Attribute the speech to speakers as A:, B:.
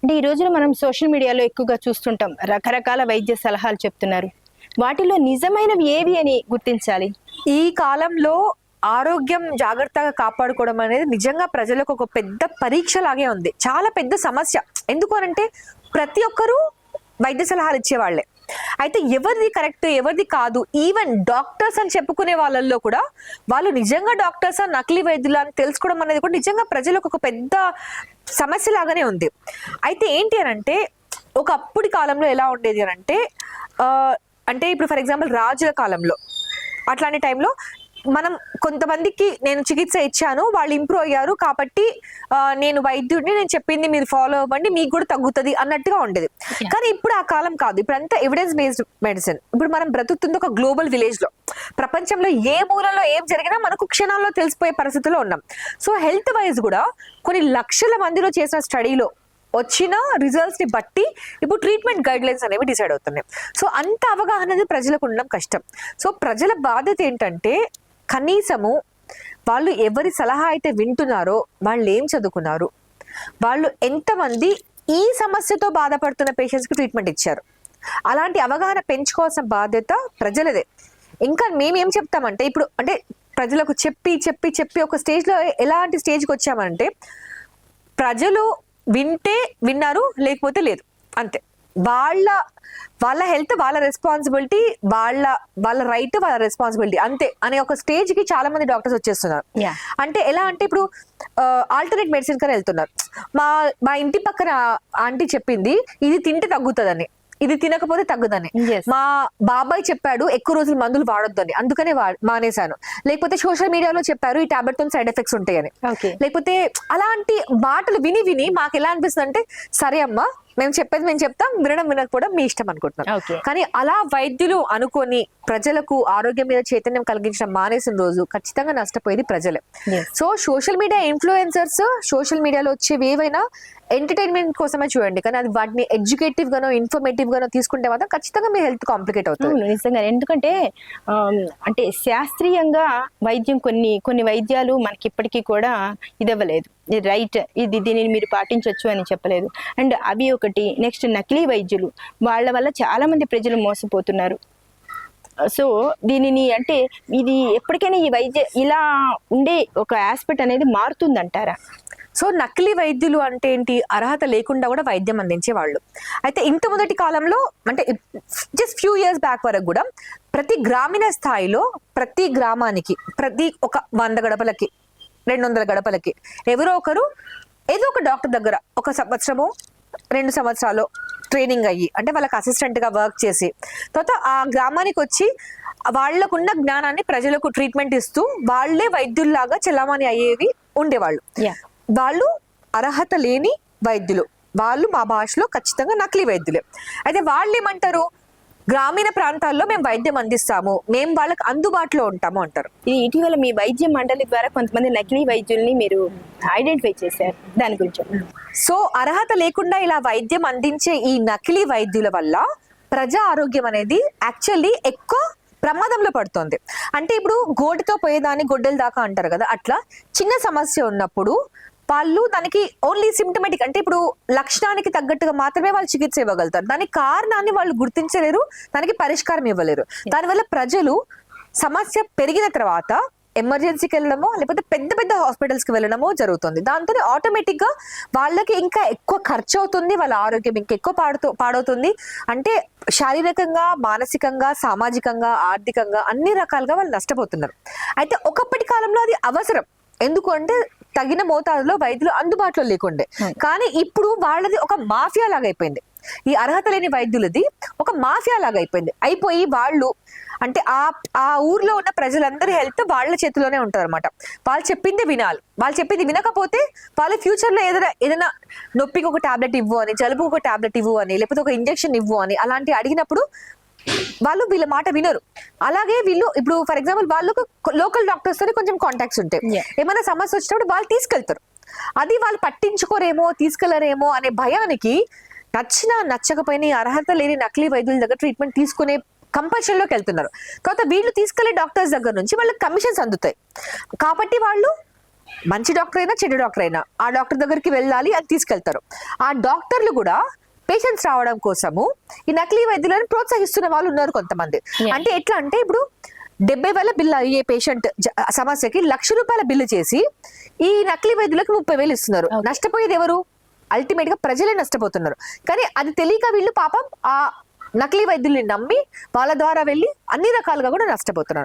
A: అంటే ఈ రోజున మనం సోషల్ మీడియాలో ఎక్కువగా చూస్తుంటాం, రకరకాల వైద్య సలహాలు చెప్తున్నారు. వాటిలో నిజమైనవి ఏవి అని గుర్తించాలి?
B: ఈ కాలంలో ఆరోగ్యం జాగ్రత్తగా కాపాడుకోవడం అనేది నిజంగా ప్రజలకు ఒక పెద్ద పరీక్ష లాగే ఉంది. చాలా పెద్ద సమస్య. ఎందుకు అనంటే ప్రతి ఒక్కరూ వైద్య సలహాలు ఇచ్చేవాళ్లే. అయితే ఎవరిది కరెక్ట్ ఎవరిది కాదు, ఈవెన్ డాక్టర్స్ అని చెప్పుకునే వాళ్ళల్లో కూడా వాళ్ళు నిజంగా డాక్టర్స్ నకిలీ వైద్యులు అని తెలుసుకోవడం అనేది కూడా నిజంగా ప్రజలకు ఒక పెద్ద సమస్య లాగానే ఉంది. అయితే ఏంటి అనంటే ఒకప్పటి కాలంలో ఎలా ఉండేది అనంటే అంటే ఇప్పుడు ఫర్ ఎగ్జాంపుల్ రాజుల కాలంలో అట్లాంటి టైంలో మనం కొంతమందికి నేను చికిత్స ఇచ్చాను, వాళ్ళు ఇంప్రూవ్ అయ్యారు కాబట్టి నేను వైద్యుడిని, నేను చెప్పింది మీరు ఫాలో అవ్వండి మీకు కూడా తగ్గుతుంది అన్నట్టుగా ఉండేది. కానీ ఇప్పుడు ఆ కాలం కాదు. ఇప్పుడు అంతా ఎవిడెన్స్ బేస్డ్ మెడిసిన్. ఇప్పుడు మనం బ్రతుకుతుంది ఒక గ్లోబల్ విలేజ్ లో. ప్రపంచంలో ఏ మూలలో ఏం జరిగినా మనకు క్షణాల్లో తెలిసిపోయే పరిస్థితిలో ఉన్నాం. సో హెల్త్ వైజ్ కూడా కొన్ని లక్షల మందిలో చేసిన స్టడీలో వచ్చిన రిజల్ట్స్ ని బట్టి ఇప్పుడు ట్రీట్మెంట్ గైడ్ లైన్స్ అనేవి డిసైడ్ అవుతున్నాయి. సో అంత అవగాహన అనేది ప్రజలకు ఉండడం కష్టం. సో ప్రజల బాధ్యత ఏంటంటే కనీసము వాళ్ళు ఎవరి సలహా అయితే వింటున్నారో వాళ్ళు ఏం చదువుకున్నారు, వాళ్ళు ఎంతమంది ఈ సమస్యతో బాధపడుతున్న పేషెంట్స్కి ట్రీట్మెంట్ ఇచ్చారు, అలాంటి అవగాహన పెంచుకోవాల్సిన బాధ్యత ప్రజలదే. ఇంకా మేమేం చెప్తామంటే ఇప్పుడు అంటే ప్రజలకు చెప్పి చెప్పి చెప్పి ఒక స్టేజ్లో ఎలాంటి స్టేజ్కి వచ్చామంటే ప్రజలు వింటే విన్నారు లేకపోతే లేదు అంతే. వాళ్ళ హెల్త్ వాళ్ళ రెస్పాన్సిబిలిటీ, వాళ్ళ రైట్ వాళ్ళ రెస్పాన్సిబిలిటీ అంతే అనే ఒక స్టేజ్ కి చాలా మంది డాక్టర్స్ వచ్చేస్తున్నారు. అంటే ఎలా అంటే ఇప్పుడు ఆల్టర్నేట్ మెడిసిన్ కన్నా వెళ్తున్నారు. మా ఇంటి పక్కన ఆంటీ చెప్పింది ఇది తింటే తగ్గుతుందని, ఇది తినకపోతే తగ్గదని. మా బాబాయ్ చెప్పాడు ఎక్కువ రోజులు మందులు వాడొద్దని, అందుకనే మానేశాను. లేకపోతే సోషల్ మీడియాలో చెప్పారు ఈ టాబ్లెట్ తో సైడ్ ఎఫెక్ట్స్ ఉంటాయని. లేకపోతే అలాంటి మాటలు విని విని మాకు ఎలా అనిపిస్తుంది అంటే సరే అమ్మా మేము చెప్పేది మేము చెప్తాం, వినడం వినకపోవడం మీ ఇష్టం అనుకుంటున్నాం. కానీ అలా వైద్యులు అనుకొని ప్రజలకు ఆరోగ్యం మీద చైతన్యం కలిగించడం మానేసిన రోజు ఖచ్చితంగా నష్టపోయేది ప్రజలే. So social media influencers social మీడియాలో వచ్చేవి ఏవైనా ఎంటర్టైన్మెంట్ కోసమే చూడండి, కానీ అది వాటిని ఎడ్యుకేటివ్ గానో ఇన్ఫర్మేటివ్ గానో తీసుకుంటే మాత్రం ఖచ్చితంగా మీ హెల్త్ కాంప్లికేట్ అవుతుంది.
A: నిజంగా. ఎందుకంటే అంటే శాస్త్రీయంగా వైద్యం కొన్ని వైద్యాలు మనకి ఇప్పటికీ కూడా ఇదవ్వలేదు, రైట్ ఇది దీనిని మీరు పాటించవచ్చు అని చెప్పలేదు. అండ్ అవి ఒకటి. నెక్స్ట్ నకిలీ వైద్యులు, వాళ్ళ వల్ల చాలా మంది ప్రజలు మోసపోతున్నారు. సో దీనిని అంటే ఇది ఎప్పటికైనా ఈ వైద్య ఇలా ఉండే ఒక ఆస్పెక్ట్ అనేది మారుతుందంటారా?
B: సో నకిలీ వైద్యులు అంటే ఏంటి, అర్హత లేకుండా కూడా వైద్యం అందించే వాళ్ళు. అయితే ఇంత మొదటి కాలంలో అంటే జస్ట్ ఫ్యూ ఇయర్స్ బ్యాక్ వరకు కూడా ప్రతి గ్రామీణ స్థాయిలో ప్రతి గ్రామానికి ప్రతి ఒక 100 గడపలకి 200 గడపలకి ఎవరో ఒకరు ఏదో ఒక డాక్టర్ దగ్గర 1 సంవత్సరమో 2 సంవత్సరాలు ట్రైనింగ్ అయ్యి అంటే వాళ్ళకి అసిస్టెంట్ గా వర్క్ చేసి తర్వాత ఆ గ్రామానికి వచ్చి వాళ్ళకున్న జ్ఞానాన్ని ప్రజలకు ట్రీట్మెంట్ ఇస్తూ వాళ్లే వైద్యుల్లాగా చెలామణి అయ్యేవి ఉండేవాళ్ళు. వాళ్ళు అర్హత లేని వైద్యులు, వాళ్ళు మా భాషలో ఖచ్చితంగా నకిలీ వైద్యులే. అయితే వాళ్ళు ఏమంటారు, గ్రామీణ ప్రాంతాల్లో మేము వైద్యం అందిస్తాము, మేము వాళ్ళకి అందుబాటులో ఉంటాము అంటారు.
A: ఇది ఇటీవల మీ వైద్య మండలి ద్వారా కొంతమంది నకిలీ వైద్యుల్ని మీరు ఐడెంటిఫై చేశారు, దాని గురించి.
B: సో అర్హత లేకుండా ఇలా వైద్యం అందించే ఈ నకిలీ వైద్యుల వల్ల ప్రజా ఆరోగ్యం అనేది యాక్చువల్లీ ఎక్కువ ప్రమాదంలో పడుతుంది. అంటే ఇప్పుడు గోటితో పోయేదాన్ని గొడ్డెల దాకా అంటారు కదా, అట్లా చిన్న సమస్య ఉన్నప్పుడు వాళ్ళు దానికి ఓన్లీ సిమ్టమేటిక్ అంటే ఇప్పుడు లక్షణానికి తగ్గట్టుగా మాత్రమే వాళ్ళు చికిత్స ఇవ్వగలుగుతారు. దానికి కారణాన్ని వాళ్ళు గుర్తించలేరు, దానికి పరిష్కారం ఇవ్వలేరు. దానివల్ల ప్రజలు సమస్య పెరిగిన తర్వాత ఎమర్జెన్సీకి వెళ్ళడమో లేకపోతే పెద్ద పెద్ద హాస్పిటల్స్కి వెళ్ళడమో జరుగుతుంది. దాంతో ఆటోమేటిక్ గా వాళ్ళకి ఇంకా ఎక్కువ ఖర్చు అవుతుంది, వాళ్ళ ఆరోగ్యం ఇంకా ఎక్కువ పాడవుతుంది. అంటే శారీరకంగా, మానసికంగా, సామాజికంగా, ఆర్థికంగా అన్ని రకాలుగా వాళ్ళు నష్టపోతున్నారు. అయితే ఒకప్పటి కాలంలో అది అవసరం. ఎందుకు అంటే తగిన మోతాదులో వైద్యులు అందుబాటులో లేకుండే. కానీ ఇప్పుడు వాళ్ళది ఒక మాఫియా లాగా అయిపోయింది. ఈ అర్హత లేని వైద్యులది ఒక మాఫియా లాగా అయిపోయి వాళ్ళు అంటే ఆ ఊర్లో ఉన్న ప్రజలందరి హెల్త్ వాళ్ళ చేతిలోనే ఉంటారు అనమాట. వాళ్ళు చెప్పింది వినాలి. వాళ్ళు చెప్పింది వినకపోతే వాళ్ళ ఫ్యూచర్ లో ఏదైనా నొప్పికి ఒక టాబ్లెట్ ఇవ్వు అని, జలుబుకి ఒక టాబ్లెట్ ఇవ్వు అని, లేకపోతే ఒక ఇంజెక్షన్ ఇవ్వు అని అలాంటి అడిగినప్పుడు వాళ్ళు వీళ్ళ మాట వినరు. అలాగే వీళ్ళు ఇప్పుడు ఫర్ ఎగ్జాంపుల్ వాళ్ళకు లోకల్ డాక్టర్స్ తోనే కొంచెం కాంటాక్ట్స్ ఉంటాయి. ఏమైనా సమస్య వచ్చినప్పుడు వాళ్ళు తీసుకెళ్తారు. అది వాళ్ళు పట్టించుకోరేమో, తీసుకెళ్లరేమో అనే భయానికి నచ్చినా నచ్చకపోయినా అర్హత లేని నకిలీ వైద్యుల దగ్గర ట్రీట్మెంట్ తీసుకునే కంపల్షన్లోకి వెళ్తున్నారు. తర్వాత వీళ్ళు తీసుకెళ్లే డాక్టర్స్ దగ్గర నుంచి వాళ్ళకి కమిషన్స్ అందుతాయి. కాబట్టి వాళ్ళు మంచి డాక్టర్ అయినా చెడు డాక్టర్ అయినా ఆ డాక్టర్ దగ్గరికి వెళ్ళాలి అని తీసుకెళ్తారు. ఆ డాక్టర్లు కూడా పేషెంట్స్ రావడం కోసము ఈ నకిలీ వైద్యులను ప్రోత్సహిస్తున్న వాళ్ళు ఉన్నారు కొంతమంది. అంటే ఎట్లా అంటే ఇప్పుడు 70,000 బిల్లు అయ్యే పేషెంట్ సమస్యకి ₹1,00,000 బిల్లు చేసి ఈ నకిలీ వైద్యులకు 30,000 ఇస్తున్నారు. నష్టపోయేది ఎవరు? అల్టిమేట్ గా ప్రజలే నష్టపోతున్నారు. కానీ అది తెలియక వీళ్ళు పాపం ఆ నకిలీ వైద్యుల్ని నమ్మి వాళ్ళ ద్వారా వెళ్ళి అన్ని రకాలుగా కూడా నష్టపోతున్నారు.